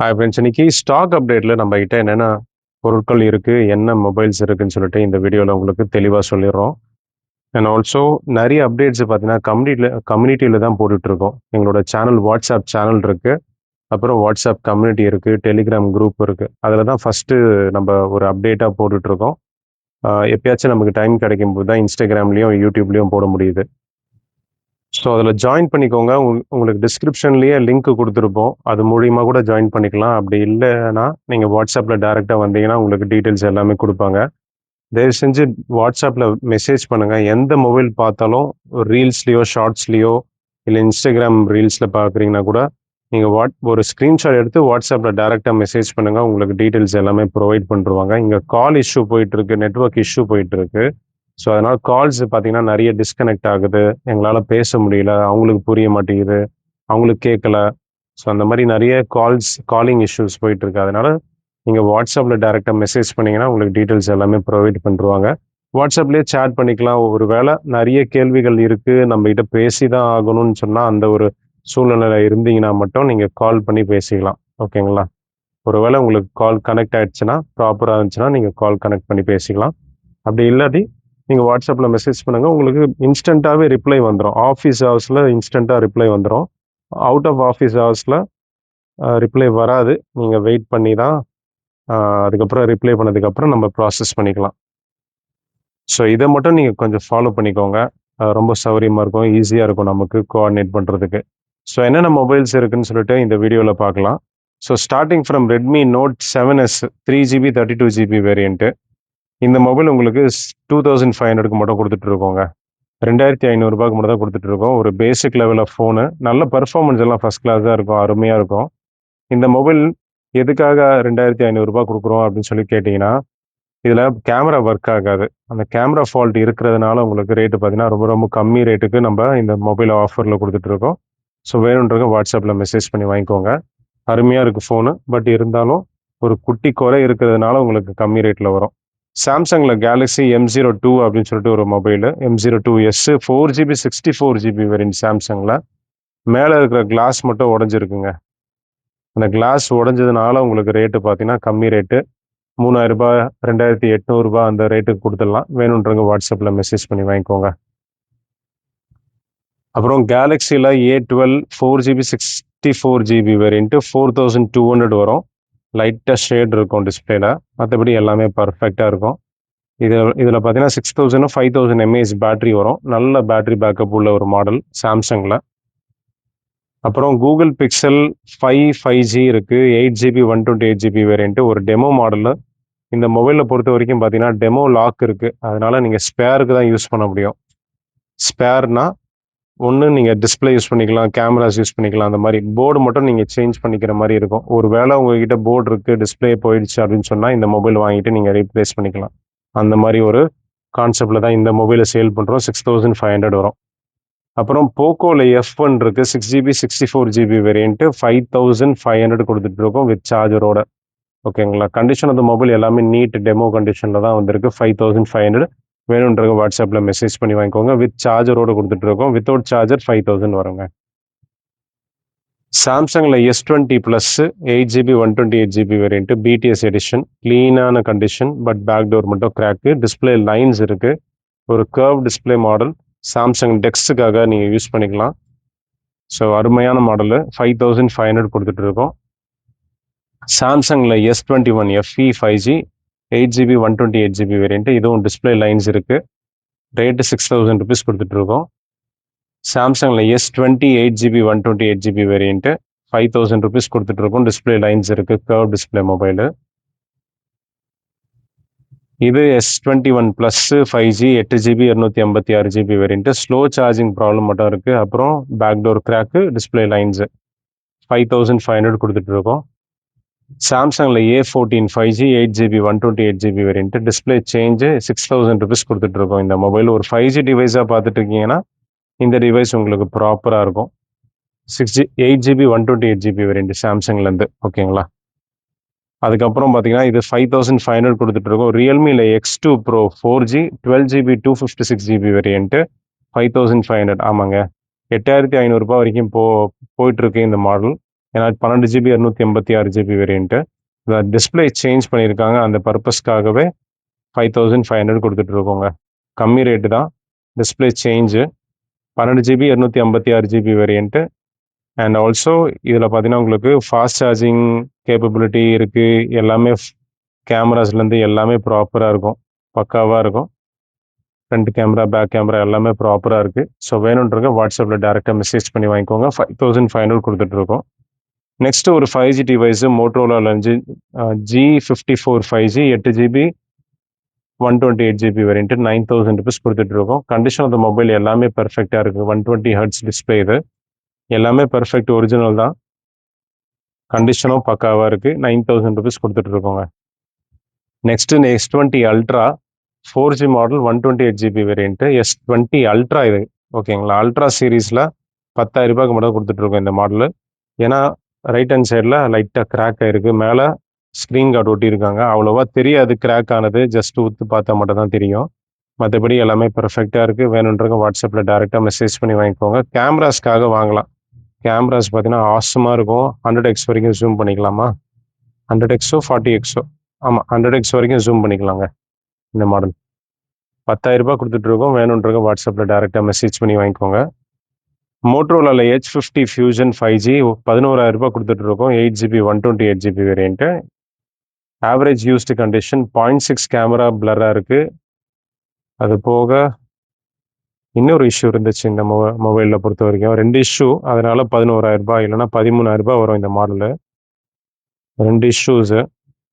Hi friends. இன்னைக்கு stock அப்டேட்ல நம்மகிட்ட என்னென்ன பொருட்கள் இருக்கு, என்ன மொபைல்ஸ் இருக்குன்னு சொல்லிட்டு இந்த வீடியோல உங்களுக்கு தெளிவா சொல்லிடுறோம். அண்ட் ஆல்சோ நெறைய அப்டேட்ஸ் பார்த்தீங்கன்னா, கம்யூனிட்டில தான் போட்டுட்ருக்கோம். எங்களோட சேனல் வாட்ஸ்அப் சேனல் இருக்கு. அப்புறம் வாட்ஸ்அப் கம்யூனிட்டி இருக்கு. டெலிகிராம் குரூப் இருக்கு. அதில தான் ஃபர்ஸ்ட்டு நம்ப ஒரு அப்டேட்டா போட்டுட்ருக்கோம். எப்பயாச்சும் நமக்கு டைம் கிடைக்கும்போது தான் Instagramலயும், YouTubeலயும் போட முடியுது. ஸோ, அதில ஜாயின் பண்ணிக்கோங்க. உங்களுக்கு டிஸ்கிரிப்ஷன்லேயே லிங்க் குடுத்துருப்போம். அது மூலியமா கூட ஜாயின் பண்ணிக்கலாம். அப்படி இல்லன்னா, நீங்க WhatsAppல டைரக்ட்டா வந்தீங்கன்னா, உங்களுக்கு டீட்டெயில்ஸ் எல்லாமே குடுப்பாங்க. தயவு செஞ்சு WhatsAppல மெசேஜ் பண்ணுங்க. எந்த மொபைல் பார்த்தாலும் ரீல்ஸ்லயோ, ஷார்ட்ஸ்லயோ இல்ல Instagram ரீல்ஸ்ல பார்க்குறீங்கன்னா கூட, நீங்க ஒரு ஸ்கிரீன்ஷாட் எடுத்து WhatsAppல டைரக்ட்டா மெசேஜ் பண்ணுங்க. உங்களுக்கு டீட்டெயில்ஸ் எல்லாமே ப்ரொவைட் பண்ருவாங்க. இங்க கால் இஷ்யூ போயிட்டுருக்கு. நெட்வொர்க் இஷ்யூ போயிட்டுருக்கு. ஸோ, அதனால கால்ஸ் பார்த்தீங்கன்னா, நெறைய டிஸ்கனெக்ட் ஆகுது. எங்களால பேச முடியல. அவங்களுக்கு புரிய மாட்டேங்குது. அவங்களுக்கு கேட்கல. ஸோ, அந்த மாரி நெறைய காலிங் இஷ்யூஸ் போயிட்டுருக்கு. அதனால நீங்க WhatsAppல டைரக்ட்டா மெசேஜ் பண்ணீங்கன்னா, உங்களுக்கு டீட்டெயில்ஸ் எல்லாமே ப்ரொவைட் பண்ருவாங்க. WhatsAppலயே சேட் பண்ணிக்கலாம். ஒரு வேள நெறைய கேள்விகள் இருக்கு, நம்மகிட்ட பேசி தான் ஆகணும்னு சொன்னா, அந்த ஒரு சூழ்நிலையில இருந்தீங்கன்னா மட்டும் நீங்க கால் பண்ணி பேசிக்கலாம். ஓகேங்களா? ஒரு வேள உங்களுக்கு கால் கனெக்ட் ஆயிடுச்சுன்னா, ப்ராப்பரா இருந்துச்சுன்னா, நீங்க கால் கனெக்ட் பண்ணி பேசிக்கலாம். அப்படி இல்லாட்டி, நீங்க WhatsAppல மெசேஜ் பண்ணுங்க. உங்களுக்கு இன்ஸ்டன்ட்டாவே ரிப்ளை வந்துரும். ஆஃபீஸ் ஹவர்ஸ்ல இன்ஸ்டன்ட்டா ரிப்ளை வந்துரும். அவுட் ஆஃப் ஆஃபீஸ் ஹவர்ஸ்ல ரிப்ளை வராது. நீங்க வெயிட் பண்ணி தான் அ அதுக்கப்புறம் ரிப்ளை பண்ணதுக்கப்புறம் நம்ம ப்ராசஸ் பண்ணிக்கலாம். ஸோ, இத மட்டும் நீங்க கொஞ்சம் ஃபாலோ பண்ணிக்கோங்க. ரொம்ப சௌரியமா இருக்கும். ஈஸியா இருக்கும் நமக்கு கோஆர்டினேட் பண்றதுக்கு. ஸோ, என்னென்ன மொபைல்ஸ் இருக்குன்னு சொல்லிட்டு இந்த வீடியோல பார்க்கலாம். So, starting from Redmi Note 7S 3GB 32GB variant. இந்த மொபைல் உங்களுக்கு 2500க்கு மட்டும் குடுத்துட்டு இருக்கோங்க. ரூ. 2500க்கு மட்டும் தான் குடுத்துட்டு இருக்கோம். ஒரு பேசிக் லெவல் ஆஃப் ஃபோனு. நல்ல பெர்ஃபார்மன்ஸ் எல்லாம் ஃபர்ஸ்ட் கிளாஸா இருக்கும். அருமையா இருக்கும். இந்த மொபைல் எதுக்காக ரூ. 2500 குடுக்குறோம் அப்படின்னு சொல்லி கேட்டீங்கன்னா, இதுல கேமரா ஒர்க் ஆகாது. அந்த கேமரா ஃபால்ட் இருக்கிறதுனால உங்களுக்கு ரேட் பார்த்தீங்கன்னா, ரொம்ப ரொம்ப கம்மி ரேட்டுக்கு நம்ப இந்த மொபைல் ஆஃபர்ல குடுத்துட்டு இருக்கோம். ஸோ, வேணும்ன்றவங்க WhatsAppல மெசேஜ் பண்ணி வாங்கிக்கோங்க. அருமையா இருக்கு ஃபோனு. பட் இருந்தாலும் ஒரு குட்டி குறை இருக்கிறதுனால உங்களுக்கு கம்மி ரேட்ல வரும். சாம்சங்ல Galaxy M02 அப்படின்னு சொல்லிட்டு ஒரு mobile. M02S 4GB 64GB variant சாம்சங்ல. மேல இருக்கிற கிளாஸ் மட்டும் உடைஞ்சிருக்குங்க. அந்த கிளாஸ் உடைஞ்சதுனால உங்களுக்கு ரேட்டு பார்த்தீங்கன்னா, கம்மி ரேட்டு. ரூ. 3000 ரூ. 2800 அந்த ரேட்டுக்கு குடுத்துடலாம். வேணும்ன்றவங்க WhatsAppல மெசேஜ் பண்ணி வாங்கிக்கோங்க. அப்புறம் Galaxyல A12 4GB 64GB வேரியன்ட் 4200 வரும். லைட்டா ஷேட் இருக்கும் டிஸ்ப்ளேல. மத்தபடி எல்லாமே பெர்ஃபெக்ட்டா இருக்கும். இதுல பார்த்தீங்கன்னா 6000 5000 எம்ஏஹெச் பேட்டரி வரும். நல்ல பேட்டரி பேக்கப் உள்ள ஒரு மாடல் சாம்சங்ல. அப்புறம் Google Pixel 5 5G இருக்கு. 8GB 128GB வேரியன்ட் ஒரு டெமோ மாடலு. இந்த மொபைல பொறுத்தவரைக்கும் பார்த்தீங்கன்னா, டெமோ லாக் இருக்கு. அதனால நீங்க ஸ்பேருக்கு தான் யூஸ் பண்ண முடியும். ஸ்பேர்னா, ஒண்ணு நீங்க டிஸ்ப்ளே யூஸ் பண்ணிக்கலாம், கேமராஸ் யூஸ் பண்ணிக்கலாம். அந்த மாரி போர்டு மட்டும் நீங்க சேஞ்ச் பண்ணிக்கிற மாரி இருக்கும். ஒரு வேள உங்ககிட்ட போர்டு இருக்கு, டிஸ்ப்ளே போயிடுச்சு அப்படின்னு சொன்னா, இந்த மொபைல் வாங்கிட்டு நீங்க ரீப்ளேஸ் பண்ணிக்கலாம். அந்த மாரி ஒரு கான்செப்ட்ல தான் இந்த மொபைல சேல் பண்றோம். 6500 வரும். அப்புறம் போக்கோல F1 இருக்கு. 6GB 64GB வேரியன்ட் 5500 குடுத்துட்டு இருக்கோம் வித் சார்ஜரோட. ஓகேங்களா? கண்டிஷன் ஆஃப் த மொபைல் எல்லாமே நீட் டெமோ கண்டிஷன்ல தான் வந்திருக்கு. 5500 வேணும்ன்றவங்க WhatsAppல மெசேஜ் பண்ணி வாங்கிக்கோங்க. வித் சார்ஜரோட குடுத்துட்டு இருக்கோம். வித்தவுட் சார்ஜர் 5000 வருங்க. சாம்சங்ல S20 plus 8GB 128GB variant BTS edition. கிளீனான கண்டிஷன். பட் பேக் டோர் மட்டும் கிராக்கு. டிஸ்ப்ளே லைன்ஸ் இருக்கு. ஒரு கர்வ் டிஸ்ப்ளே மாடல். சாம்சங் டெக்ஸ்ட்டுக்காக நீங்க யூஸ் பண்ணிக்கலாம். ஸோ அருமையான மாடலு. 5500 குடுத்துட்டு இருக்கோம். சாம்சங்ல S21 FE 5G 8GB 128GB variant. இதுவும் டிஸ்ப்ளே லைன்ஸ் இருக்கு. ரேட் ₹6000 குடுத்துட்டு இருக்கோம். சாம்சங்ல S20 8GB 128GB வேரியன்ட் ₹5000 குடுத்துட்டு இருக்கோம். டிஸ்ப்ளே லைன்ஸ் இருக்கு. Curve display mobile. இது S21 plus 5G 8GB 256GB variant. Slow charging problem மட்டும் இருக்கு. அப்புறம் back door crack, display lines. 5500 குடுத்துட்டு இருக்கோம். சாம்சங்ல A14 5G 8GB 128GB variant. Display change ₹6000 குடுத்துட்டு இருக்கோம். இந்த மொபைல் ஒரு 5G டிவைஸா பார்த்துட்டு இருக்கீங்கன்னா, இந்த டிவைஸ் உங்களுக்கு ப்ராப்பரா இருக்கும். 8GB 128GB variant சாம்சங்லேருந்து. ஓகேங்களா? அதுக்கப்புறம் பார்த்தீங்கன்னா, இது 5500 குடுத்துட்டு இருக்கோம். Realmeல X2 Pro 4G 12GB 256GB variant 5500 ஆமாங்க. ரூ. 8500 வரைக்கும் போயிட்டுருக்கு இந்த மாடல். ஏன்னா 12 GB 256 GB variant. Display change பண்ணியிருக்காங்க. அந்த பர்பஸ்க்காகவே 5500 கொடுத்துட்ருக்கோங்க. கம்மி ரேட்டு தான். Display change 12 GB 256 GB variant. And also இதில் பார்த்தீங்கன்னா உங்களுக்கு ஃபாஸ்ட் சார்ஜிங் கேப்பபிலிட்டி இருக்குது. எல்லாமே கேமராஸ்லேருந்து எல்லாமே ப்ராப்பராக இருக்கும், பக்காவாக இருக்கும். ஃப்ரண்ட் கேமரா, பேக் கேமரா எல்லாமே ப்ராப்பராக இருக்குது. ஸோ வேணுன்றவங்க வாட்ஸ்அப்பில் டேரெக்டாக மெசேஜ் பண்ணி வாங்கிக்கோங்க. 5500 கொடுத்துட்ருக்கோம். நெக்ஸ்ட் ஒரு 5G device Motorola lens G54 5G 8 GB 128 GB variant 9000 rupees கொடுத்துட்ருக்கோம். கண்டிஷன் ஆஃப் த மொபைல் எல்லாமே பெர்ஃபெக்டாக இருக்குது. 120 ஹெர்ட்ஸ் டிஸ்பிளே இது. எல்லாமே பெர்ஃபெக்ட் ஒரிஜினல் தான். கண்டிஷனும் பக்காவாக இருக்குது. 9000 ருபீஸ் கொடுத்துட்ருக்கோங்க. Next S20 ultra 4G model 128 GB variant S20 ultra இது. ஓகேங்களா? அல்ட்ரா சீரீஸில் 10,000 ரூபாய்க்கு மட்டும் கொடுத்துட்ருக்கோம் இந்த மாடலு. ஏன்னா ரைட் ஹேண்ட் சைடில் லைட்டாக கிராக் ஆகிருக்கு. மேலே ஸ்க்ரீன் கார்டு ஒட்டியிருக்காங்க. அவ்வளோவா தெரியாது கிராக் ஆனது. ஜஸ்ட் ஊற்று பார்த்தா மட்டும் தான் தெரியும். மற்றபடி எல்லாமே பெர்ஃபெக்டாக இருக்குது. வேணுன்றவங்க வாட்ஸ்அப்பில் டேரெக்டாக மெசேஜ் பண்ணி வாங்கிக்கோங்க. கேமராஸ்க்காக வாங்கலாம். கேமராஸ் பார்த்தீங்கன்னா ஆசமாக இருக்கும். 100x வரைக்கும் ஜூம் பண்ணிக்கலாமா? 100xோ 40xோ? ஆமாம், 100x வரைக்கும் ஜூம் பண்ணிக்கலாங்க இந்த மாடல். 10,000 ரூபாய் கொடுத்துட்ருக்கோம். வேணுன்றவங்க வாட்ஸ்அப்பில் டேரெக்டாக மெசேஜ் பண்ணி வாங்கிக்கோங்க. மோட்டோரோலாவில் H50 Fusion 5G 11,000 ரூபாய் கொடுத்துட்ருக்கோம். 8 GB 128 GB variant. Average used condition 0.6 camera பிளராக இருக்குது. அது போக இன்னொரு இஷ்யூ இருந்துச்சு இந்த மொபைலில் பொறுத்த வரைக்கும். 2 இஷ்யூ. அதனால் 11,000 ரூபாய் இல்லைனா 13,000 ரூபாய் வரும் இந்த மாடலு. 2 இஷ்யூஸு.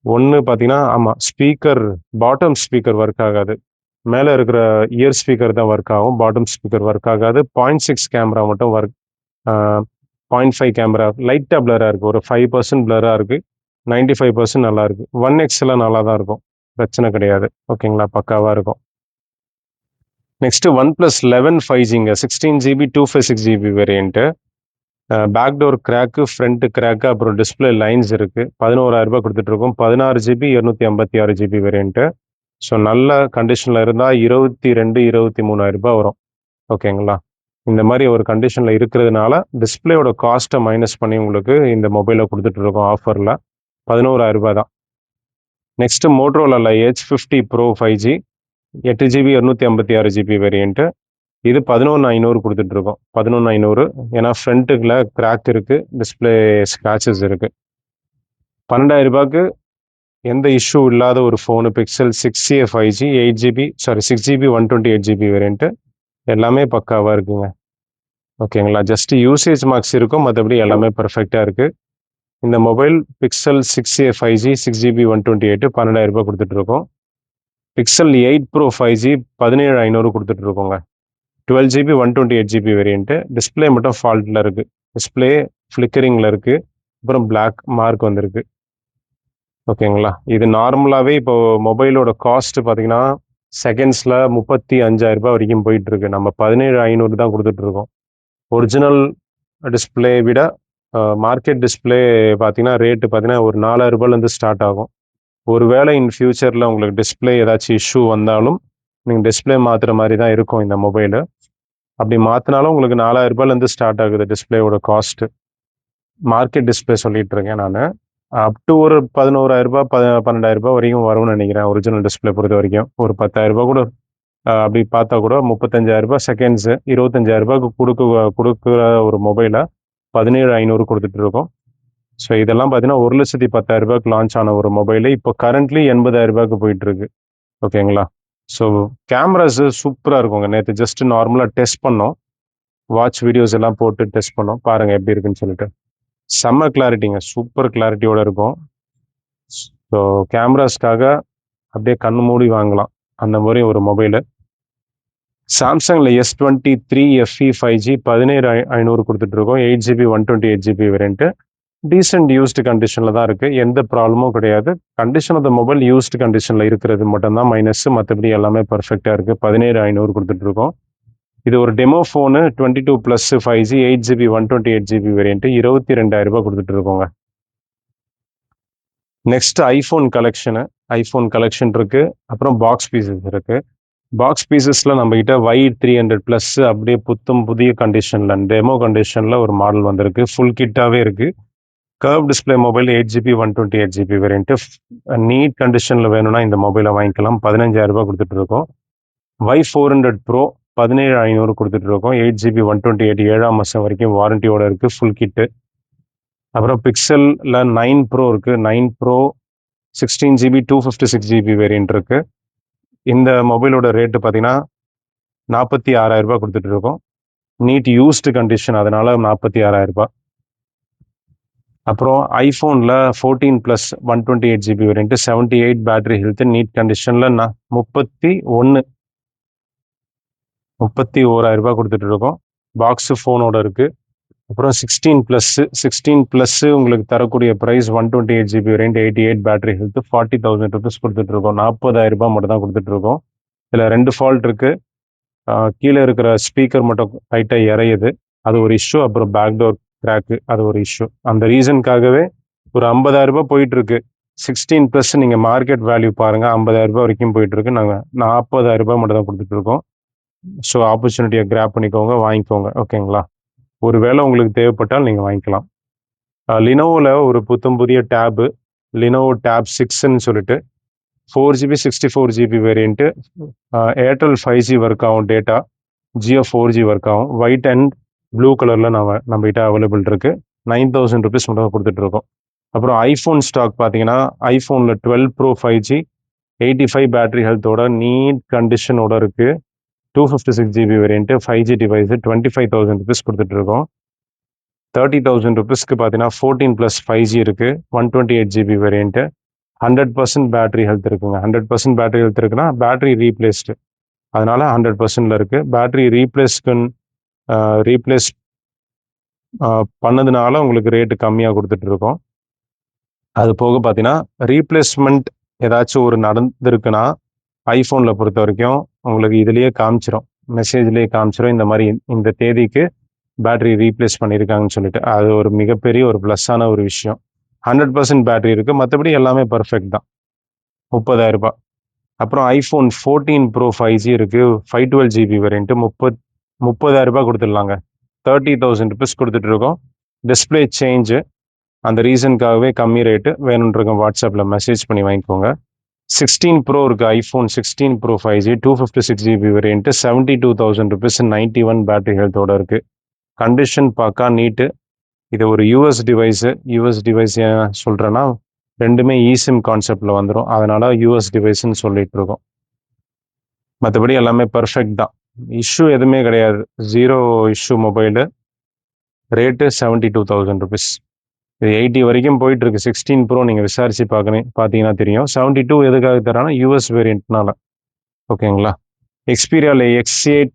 ஒன்று பார்த்தீங்கன்னா, ஆமாம், ஸ்பீக்கர் பாட்டம் ஸ்பீக்கர் ஒர்க் ஆகாது. மேலே இருக்கிற இயர் ஸ்பீக்கர் தான் ஒர்க் ஆகும். பாட்டம் ஸ்பீக்கர் ஒர்க் ஆகாது. 0.6 கேமரா மட்டும் ஒர்க். 0.5 கேமரா லைட்டாக பிளராக இருக்குது. ஒரு 5% பிளராக இருக்குது. 95% நல்லா இருக்குது. 1xலாம் நல்லா தான் இருக்கும். பிரச்சனை கிடையாது. ஓகேங்களா? பக்காவாக இருக்கும். நெக்ஸ்ட்டு OnePlus 11 5Gங்க 16 GB 256 GB variant. Back door crack, front crack, அப்புறம் டிஸ்பிளே லைன்ஸ் இருக்குது. 11,000 ரூபாய் கொடுத்துட்ருக்கோம். 16 ஜிபி 256 ஜிபி வேரியன்ட்டு. ஸோ நல்ல கண்டிஷனில் இருந்தால் 22 23,000 ரூபாய் வரும். ஓகேங்களா? இந்த மாதிரி ஒரு கண்டிஷனில் இருக்கிறதுனால டிஸ்பிளேயோட காஸ்ட்டை மைனஸ் பண்ணி உங்களுக்கு இந்த மொபைலை கொடுத்துட்ருக்கோம் ஆஃபரில். 11,000 ரூபாய் தான். நெக்ஸ்ட்டு மோட்டோரோலாவில் H50 Pro 5G 8 GB 256 GB variant. இது 11,500 கொடுத்துட்ருக்கோம். 11,500. ஏன்னா ஃப்ரண்ட்டுக்குள்ள கிராக் இருக்குது, டிஸ்பிளே ஸ்க்ராச்சஸ் இருக்குது. 12,000 ரூபாய்க்கு எந்த இஷ்யூ இல்லாத ஒரு phone pixel 6a 5G 6 GB 128 GB variant. எல்லாமே பக்காவாக இருக்குங்க. ஓகேங்களா? ஜஸ்ட் யூசேஜ் மார்க்ஸ் இருக்கும். மற்றபடி எல்லாமே பெர்ஃபெக்டாக இருக்குது. இந்த mobile pixel 6a 5G 6 GB 128 12,000 ரூபாய் கொடுத்துட்ருக்கோம். Pixel 8 Pro 5G 17,500 கொடுத்துட்ருக்கோங்க. 12 GB 128 GB variant. Display மட்டும் ஃபால்ட்டில் இருக்குது. டிஸ்பிளே ஃப்ளிக்கரிங்கில் இருக்குது. அப்புறம் பிளாக் மார்க் வந்திருக்கு. ஓகேங்களா? இது நார்மலாகவே இப்போது மொபைலோட காஸ்ட்டு பார்த்தீங்கன்னா செகண்ட்ஸில் 35,000 ரூபாய் வரைக்கும் போயிட்டுருக்கு. நம்ம 17,500 தான் கொடுத்துட்ருக்கோம். ஒரிஜினல் டிஸ்பிளே விட மார்க்கெட் டிஸ்பிளே பார்த்தீங்கன்னா ரேட்டு பார்த்தீங்கன்னா ஒரு 4,000 ரூபாயிலேருந்து ஸ்டார்ட் ஆகும். ஒருவேளை இன் ஃபியூச்சரில் உங்களுக்கு டிஸ்பிளே ஏதாச்சும் இஷ்யூ வந்தாலும் நீங்கள் டிஸ்பிளே மாற்றுற மாதிரி தான் இருக்கும் இந்த மொபைலு. அப்படி மாற்றினாலும் உங்களுக்கு 4,000 ரூபாயிலேருந்து ஸ்டார்ட் ஆகுது டிஸ்பிளேயோட காஸ்ட்டு. மார்க்கெட் டிஸ்பிளே சொல்லிட்டு இருக்கேன் நான். அப் டு ஒரு 11,000 ரூபாய் 12,000 ரூபாய் வரைக்கும் வரும்னு நினைக்கிறேன். ஒரிஜினல் டிஸ்பிளே பொறுத்த வரைக்கும் ஒரு 10,000 ரூபாய் கூட அப்படி பார்த்தா கூட 35,000 ரூபாய் செகண்ட்ஸு 25,000 ரூபாய்க்கு கொடுக்குற ஒரு மொபைலை 17,500 கொடுத்துட்ருக்கோம். ஸோ இதெல்லாம் பார்த்தீங்கன்னா 1,10,000 ரூபாய்க்கு லான்ச் ஆன ஒரு மொபைலு இப்போ கரண்ட்லி 80,000 ரூபாய்க்கு போயிட்டுருக்கு. ஓகேங்களா? ஸோ கேமராஸு சூப்பராக இருக்குங்க. நேற்று ஜஸ்ட் நார்மலாக டெஸ்ட் பண்ணோம். வாட்ச் வீடியோஸ் எல்லாம் போட்டு டெஸ்ட் பண்ணோம். பாருங்கள் எப்படி இருக்குன்னு சொல்லிட்டு. செம்ம கிளாரிட்டிங்க. சூப்பர் கிளாரிட்டியோட இருக்கும். ஸோ கேமராஸ்க்காக அப்படியே கண்ணு மூடி வாங்கலாம் அந்த மாதிரி ஒரு மொபைலு. சாம்சங்கில் S23 FE 5G 17,500 கொடுத்துட்ருக்கோம். 8 GB 128 GB variant. Decent used கண்டிஷனில் தான் இருக்குது. எந்த ப்ராப்ளமும் கிடையாது. Condition of the mobile used கண்டிஷனில் இருக்கிறது மட்டும்தான் மைனஸ். மற்றபடி எல்லாமே பர்ஃபெக்டாக இருக்குது. 17,500 கொடுத்துட்ருக்கோம். இது ஒரு demo phone 22+ 5G 8 GB 128 GB variant 22,000 ரூபாய் கொடுத்துட்ருக்கோங்க. நெக்ஸ்ட் ஐஃபோன் கலெக்ஷன் இருக்குது. அப்புறம் பாக்ஸ் பீசஸ் இருக்குது. பாக்ஸ் பீசஸில் நம்மகிட்ட Y300+ அப்படியே புதிய கண்டிஷனில் டெமோ கண்டிஷனில் ஒரு மாடல் வந்திருக்கு. ஃபுல் கிட்டாகவே இருக்குது. Curve display mobile 8GB 128GB variant neat கண்டிஷனில் வேணும்னா இந்த மொபைலை வாங்கிக்கலாம். 15,000 கொடுத்துட்ருக்கோம். Y400 Pro 17,500 கொடுத்துட்ருக்கோம். 8GB 128 7ஆம் மாதம் வரைக்கும் வாரண்டியோடு இருக்குது, ஃபுல் கிட்டு. அப்புறம் பிக்சலில் 9 Pro இருக்குது. 9 Pro 16GB 256GB வேரியன்ட் இருக்குது. இந்த மொபைலோட ரேட்டு பார்த்தீங்கன்னா 46,000 கொடுத்துட்ருக்கோம். நீட் யூஸ்டு கண்டிஷன், அதனால் 46,000. அப்புறம் ஐஃபோனில் 14 plus 128GB variant 78 battery health, neat கண்டிஷனில் 31,000 கொடுத்துட்ருக்கோம். பாக்ஸு ஃபோனோட இருக்குது. அப்புறம் 16 ப்ளஸ்ஸு உங்களுக்கு தரக்கூடிய price 128GB variant 88 battery health 40,000 rupees கொடுத்துட்ருக்கோம். 40,000 மட்டும் தான் கொடுத்துட்ருக்கோம். இதில் 2 ஃபால்ட் இருக்குது. கீழே இருக்கிற ஸ்பீக்கர் மட்டும் லைட்டாக இறையுது, அது ஒரு இஷ்யூ. அப்புறம் பேக்டோர் கிராக்கு, அது ஒரு இஷ்யூ. அந்த ரீசனுக்காகவே ஒரு 50,000 போயிட்டுருக்கு. 16 ப்ளஸ் நீங்கள் மார்க்கெட் வேல்யூ பாருங்கள், 50,000 வரைக்கும் போயிட்டுருக்கு. நாங்கள் 40,000 மட்டும் தான் கொடுத்துட்ருக்கோம். ஸோ ஆப்பர்ச்சுனிட்டியை கிராப் பண்ணிக்கோங்க, வாங்கிக்கோங்க. ஓகேங்களா? ஒரு வேளை உங்களுக்கு தேவைப்பட்டால் நீங்கள் வாங்கிக்கலாம். லினோவில் ஒரு புதிய டேபு, லினோவோ டேப் 6ன்னு சொல்லிட்டு 4GB 64GB variant. Airtel 5G work ஆகும், டேட்டா ஜியோ 4G ஒர்க் ஆகும். ஒயிட் அண்ட் ப்ளூ கலரில் நம்மகிட்ட அவைலபிள் இருக்குது. 9,000 ருபீஸ் மட்டும் கொடுத்துட்ருக்கோம். அப்புறம் ஐஃபோன் ஸ்டாக் பார்த்தீங்கன்னா ஐஃபோனில் 12 Pro 5G 85 பேட்டரி ஹெல்த்தோட நீட் கண்டிஷனோட இருக்குது. 256GB variant 5G device 25,000 rupees கொடுத்துட்ருக்கோம். 30,000 ருபீஸ்க்கு பார்த்தீங்கன்னா 14 ப்ளஸ் 5G இருக்குது, 128GB வேரியன்ட்டு. 100% பேட்டரி ஹெல்த் இருக்குங்க. 100% பேட்டரி ஹெல்த் இருக்குன்னா பேட்டரி ரீப்ளேஸ்டு, அதனால் 100%ல இருக்குது. பேட்டரி ரீப்ளேஸ் பண்ணதுனால உங்களுக்கு ரேட்டு கம்மியாக கொடுத்துட்ருக்கோம். அது போக பார்த்தீங்கன்னா ரீப்ளேஸ்மெண்ட் ஏதாச்சும் ஒரு நடந்திருக்குன்னா ஐஃபோனில் பொறுத்த வரைக்கும் உங்களுக்கு இதுலேயே காமிச்சிடும், மெசேஜ்லேயே காமிச்சிடும், இந்த மாதிரி இந்த தேதிக்கு பேட்டரி ரீப்ளேஸ் பண்ணியிருக்காங்கன்னு சொல்லிட்டு. அது ஒரு மிகப்பெரிய ஒரு ப்ளஸ்ஸான ஒரு விஷயம். 100% பேட்டரி இருக்குது, மற்றபடி எல்லாமே பர்ஃபெக்ட் தான். 30,000. அப்புறம் ஐஃபோன் 14 Pro 5G இருக்குது, 512GB வேரியன்ட்டு 30,000 கொடுத்துடலாங்க. 30,000 ருபீஸ் கொடுத்துட்ருக்கோம். டிஸ்பிளே சேஞ்சு, அந்த ரீசனுக்காகவே கம்மி ரேட்டு. வேணுன்றவங்க வாட்ஸ்அப்பில் மெசேஜ் பண்ணி வாங்கிக்கோங்க. 16 Pro இருக்குது, iPhone 16 Pro 5G 256GB variant 72,000 rupees 91 battery ஹெல்த்தோடு இருக்குது. கண்டிஷன் பார்க்க நீட்டு. இது ஒரு யூஎஸ் டிவைஸ் ஏன் சொல்கிறேன்னா ரெண்டுமே eSIM கான்செப்டில் வந்துடும், அதனால் யூஎஸ் டிவைஸ்ன்னு சொல்லிகிட்ருக்கோம். மற்றபடி எல்லாமே பர்ஃபெக்ட் தான், இஷ்யூ எதுவுமே கிடையாது. 0 இஷ்யூ மொபைலு. Rate 72,000 rupees. இது 80 வரைக்கும் போயிட்டுருக்கு. 16 Pro நீங்கள் விசாரித்து பார்த்தீங்கன்னா தெரியும். 72 எதுக்காக தரானா யூஎஸ் வேரியண்ட்னால. ஓகேங்களா? எக்ஸ்பீரியாவில் X8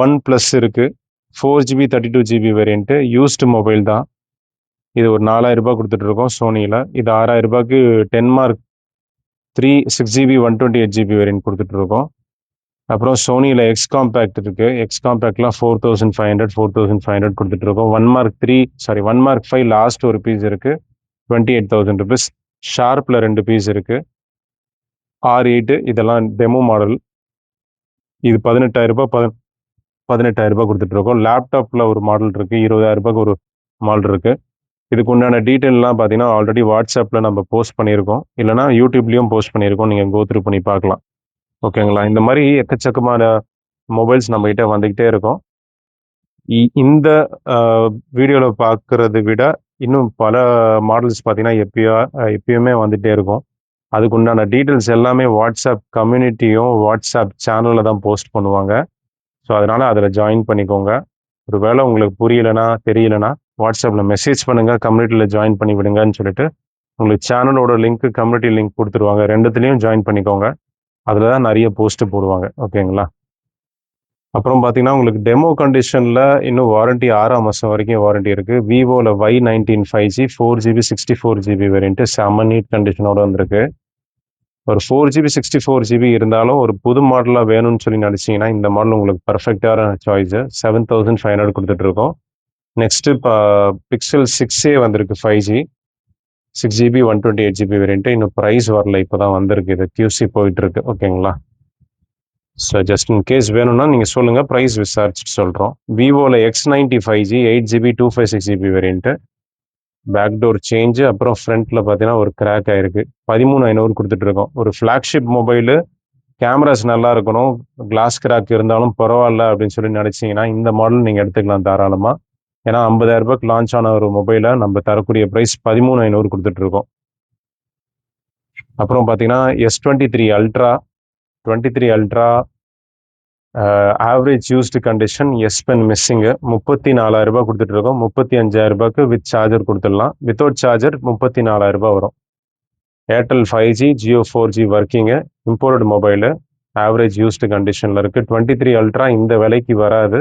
1+ இருக்குது, 4GB 32GB variant. Used mobile தான். இது ஒரு 4,000 கொடுத்துட்ருக்கோம் சோனியில். இது 6,000 10 3 6GB 128GB வேரியன்ட் கொடுத்துட்ருக்கோம். அப்புறம் சோனியில் எக்ஸ் காம்பேக்ட் இருக்குது. எக்ஸ் காம்பேக்ட்லாம் 4,500 கொடுத்துட்ருக்கோம். 1 Mark 5 லாஸ்ட் ஒரு பீஸ் இருக்குது, 28,000 ருபீஸ். ஷார்ப்பில் 2 பீஸ் இருக்குது, R8. இதெல்லாம் டெமோ மாடல். இது 18,000 கொடுத்துட்ருக்கோம். லேப்டாப்பில் ஒரு மாடல் இருக்குது, 20,000 ஒரு மாடல் இருக்குது. இதுக்கு உண்டான டீட்டெயிலெலாம் பார்த்தீங்கன்னா ஆல்ரெடி வாட்ஸ்அப்பில் நம்ம போஸ்ட் பண்ணியிருக்கோம், இல்லைனா யூடியூப்லேயும் போஸ்ட் பண்ணியிருக்கோம், நீங்கள் கோத்ரூ பண்ணி பார்க்கலாம். ஓகேங்களா? இந்த மாதிரி எக்கச்சக்கமான மொபைல்ஸ் நம்மகிட்ட வந்துக்கிட்டே இருக்கும். இந்த வீடியோவில் பார்க்குறத விட இன்னும் பல மாடல்ஸ் பார்த்தீங்கன்னா எப்பயுமே வந்துகிட்டே இருக்கும். அதுக்கு உண்டான டீட்டெயில்ஸ் எல்லாமே வாட்ஸ்அப் கம்யூனிட்டியும் வாட்ஸ்அப் சேனலில் தான் போஸ்ட் பண்ணுவாங்க. ஸோ அதனால் அதில் ஜாயின் பண்ணிக்கோங்க. ஒரு வேளை உங்களுக்கு தெரியலைன்னா வாட்ஸ்அப்பில் மெசேஜ் பண்ணுங்கள், கம்யூனிட்டியில் ஜாயின் பண்ணி விடுங்கன்னு சொல்லிட்டு உங்களுக்கு சேனலோட லிங்க்கு, கம்யூனிட்டி லிங்க் கொடுத்துருவாங்க. ரெண்டுத்துலேயும் ஜாயின் பண்ணிக்கோங்க. அதில் தான் நிறைய போஸ்ட்டு போடுவாங்க. ஓகேங்களா? அப்புறம் பார்த்தீங்கன்னா உங்களுக்கு டெமோ கண்டிஷனில் இன்னும் வாரண்ட்டி 6ஆம் மாதம் வரைக்கும் வாரண்ட்டி இருக்குது. விவோவில் Y19 5G 4GB 64GB variant செம்ம நீட் கண்டிஷனோடு வந்திருக்கு. ஒரு 4GB 64GB இருந்தாலும் ஒரு புது மாடலாக வேணும்னு சொல்லி நினச்சிங்கன்னா இந்த மாடல் உங்களுக்கு பர்ஃபெக்டான சாய்ஸு. 7,500 கொடுத்துட்ருக்கோம். நெக்ஸ்ட்டு இப்போ பிக்சல் 6A வந்திருக்கு, 5G 6GB 128GB வேரியன்ட்டு. இன்னும் ப்ரைஸ் வரல, இப்போ தான் வந்திருக்கு. இது QC போயிட்டுருக்கு. ஓகேங்களா? ஸோ ஜஸ்ட் இன் கேஸ் வேணும்னா நீங்கள் சொல்லுங்கள், ப்ரைஸ் விசாரிச்சுட்டு சொல்கிறோம். விவோவில் X90 5G 8GB 256GB variant. Back door change, அப்புறம் ஃப்ரண்ட்டில் பார்த்தீங்கன்னா ஒரு கிராக் ஆயிருக்கு. 13,500 கொடுத்துட்ருக்கோம். ஒரு ஃப்ளாக்ஷிப் மொபைலு, கேமராஸ் நல்லா இருக்கணும், கிளாஸ் கிராக் இருந்தாலும் பரவாயில்ல அப்படின்னு சொல்லி நினச்சிங்கன்னா இந்த மாடல் நீங்கள் எடுத்துக்கலாம் தாராளமாக. ஏன்னா 50,000 லான்ச் ஆன ஒரு மொபைலை நம்ம தரக்கூடிய ப்ரைஸ் 13,500 கொடுத்துட்ருக்கோம். அப்புறம் பார்த்தீங்கன்னா S23 ultra, 23 ultra average used condition, S pen missing, 34,000 கொடுத்துட்ருக்கோம். 35,000 வித் சார்ஜர் கொடுத்துடலாம். வித்தவுட் சார்ஜர் 34,000 வரும். Airtel 5G, Jio 4G working, imported mobile, average used கண்டிஷனில் இருக்குது. 23 அல்ட்ரா இந்த விலைக்கு வராது.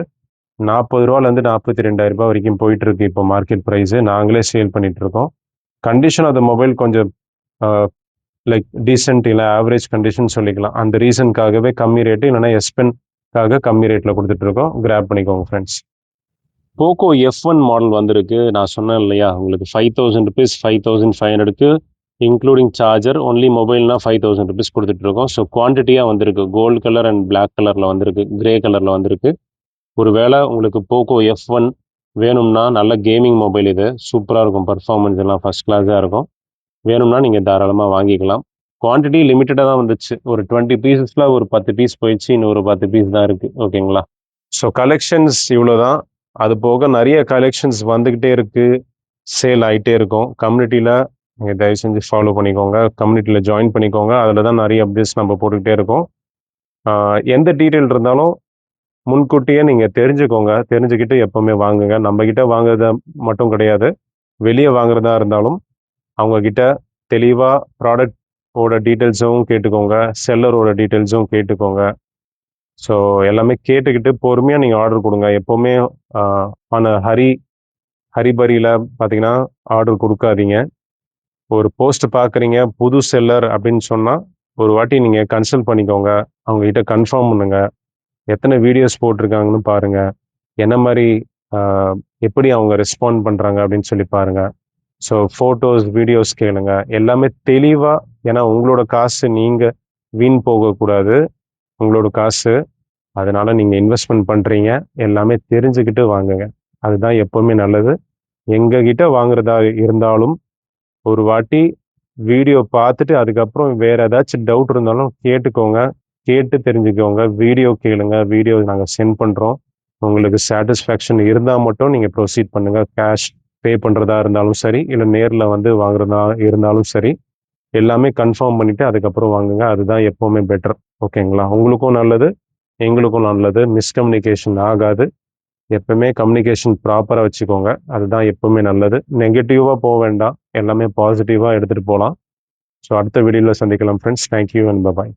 40 ரூபாலேருந்து 42,000 வரைக்கும் போயிட்டுருக்கு இப்போ மார்க்கெட் ப்ரைஸு. நாங்களே சேல் பண்ணிகிட்ருக்கோம். கண்டிஷன் ஆஃப் த மொபைல் கொஞ்சம் லைக் டீசென்ட் இல்லை ஆவரேஜ் கண்டிஷன் சொல்லிக்கலாம். அந்த ரீசனுக்காகவே கம்மி ரேட்டு, இல்லைனா எஸ்பென்காக கம்மி ரேட்டில் கொடுத்துட்ருக்கோம். கிராப் பண்ணிக்கோங்க ஃப்ரெண்ட்ஸ். போக்கோ F1 மாடல் வந்திருக்கு. நான் சொன்னேன் இல்லையா உங்களுக்கு 5,000 ருபீஸ், 5,500க்கு இன்க்ளூடிங் சார்ஜர், ஒன்லி மொபைல்னா 5,000 ருபீஸ் கொடுத்துட்ருக்கோம். ஸோ குவான்டிட்டியாக வந்திருக்கு. கோல்டு கலர் அண்ட் பிளாக் கலரில் வந்திருக்கு, கிரே கலரில் வந்திருக்கு. ஒரு வேளை உங்களுக்கு போக்கோ F1 வேணும்னா, நல்ல கேமிங் மொபைல் இது, சூப்பராக இருக்கும், பர்ஃபார்மன்ஸ் எல்லாம் ஃபஸ்ட் கிளாஸாக இருக்கும். வேணும்னா நீங்கள் தாராளமாக வாங்கிக்கலாம். குவான்டிட்டி லிமிட்டடாக தான் வந்துச்சு. ஒரு 20 பீசஸில் ஒரு 10 பீஸ் போயிடுச்சு, இன்னும் ஒரு 10 பீஸ் தான் இருக்குது. ஓகேங்களா? ஸோ கலெக்ஷன்ஸ் இவ்வளோ தான். அது போக நிறைய கலெக்ஷன்ஸ் வந்துக்கிட்டே இருக்குது, சேல் ஆகிட்டே இருக்கும். கம்யூனிட்டியில் நீங்கள் தயவு செஞ்சு ஃபாலோ பண்ணிக்கோங்க, கம்யூனிட்டியில் ஜாயின் பண்ணிக்கோங்க. அதில் தான் நிறைய அப்டேட்ஸ் நம்ம போட்டுக்கிட்டே இருக்கோம். எந்த டீட்டெயில் இருந்தாலும் முன்கூட்டியே நீங்கள் தெரிஞ்சுக்கோங்க. தெரிஞ்சுக்கிட்டு எப்போவுமே வாங்குங்க. நம்மக்கிட்ட வாங்குறத மட்டும் கிடையாது, வெளியே வாங்குறதா இருந்தாலும் அவங்கக்கிட்ட தெளிவாக ப்ராடக்டோட டீட்டெயில்ஸும் கேட்டுக்கோங்க, செல்லரோட டீட்டெயில்ஸும் கேட்டுக்கோங்க. ஸோ எல்லாமே கேட்டுக்கிட்டு பொறுமையாக நீங்கள் ஆர்டர் கொடுங்க. எப்போவுமே ஹரிபரியில் பார்த்தீங்கன்னா ஆர்டர் கொடுக்காதீங்க. ஒரு போஸ்ட் பார்க்குறீங்க, புது செல்லர் அப்படின்னு சொன்னால் ஒரு வாட்டி நீங்கள் கன்சல்ட் பண்ணிக்கோங்க. அவங்ககிட்ட கன்ஃபார்ம் பண்ணுங்க. எத்தனை வீடியோஸ் போட்டிருக்காங்கன்னு பாருங்கள். என்ன மாதிரி எப்படி அவங்க ரெஸ்பாண்ட் பண்ணுறாங்க அப்படின்னு சொல்லி பாருங்கள். ஸோ ஃபோட்டோஸ், வீடியோஸ் கேளுங்க. எல்லாமே தெளிவாக, ஏன்னா உங்களோட காசு நீங்கள் வீண் போகக்கூடாது. உங்களோட காசு, அதனால் நீங்கள் இன்வெஸ்ட்மெண்ட் பண்ணுறீங்க. எல்லாமே தெரிஞ்சுக்கிட்டு வாங்குங்க. அதுதான் எப்போவுமே நல்லது. எங்ககிட்ட வாங்குறதா இருந்தாலும் ஒரு வாட்டி வீடியோ பார்த்துட்டு அதுக்கப்புறம் வேறு ஏதாச்சும் டவுட் இருந்தாலும் கேட்டுக்கோங்க. கேட்டு தெரிஞ்சுக்கோங்க. வீடியோ கேளுங்க. வீடியோ நாங்கள் சென்ட் பண்ணுறோம். உங்களுக்கு சாட்டிஸ்ஃபேக்ஷன் இருந்தால் மட்டும் நீங்கள் ப்ரொசீட் பண்ணுங்கள். கேஷ் பே பண்ணுறதா இருந்தாலும் சரி, இல்லை நேரில் வந்து வாங்குறதா இருந்தாலும் சரி, எல்லாமே கன்ஃபார்ம் பண்ணிவிட்டு அதுக்கப்புறம் வாங்குங்க. அதுதான் எப்போவுமே பெட்டர். ஓகேங்களா? உங்களுக்கும் நல்லது, எங்களுக்கும் நல்லது. மிஸ்கம்யூனிகேஷன் ஆகாது. எப்பவுமே கம்யூனிகேஷன் ப்ராப்பராக வச்சுக்கோங்க. அதுதான் எப்பவுமே நல்லது. நெகட்டிவாக போக வேண்டாம். எல்லாமே பாசிட்டிவாக எடுத்துகிட்டு போகலாம். ஸோ அடுத்த வீடியோவில் சந்திக்கலாம் ஃப்ரெண்ட்ஸ். Thank you and bye bye.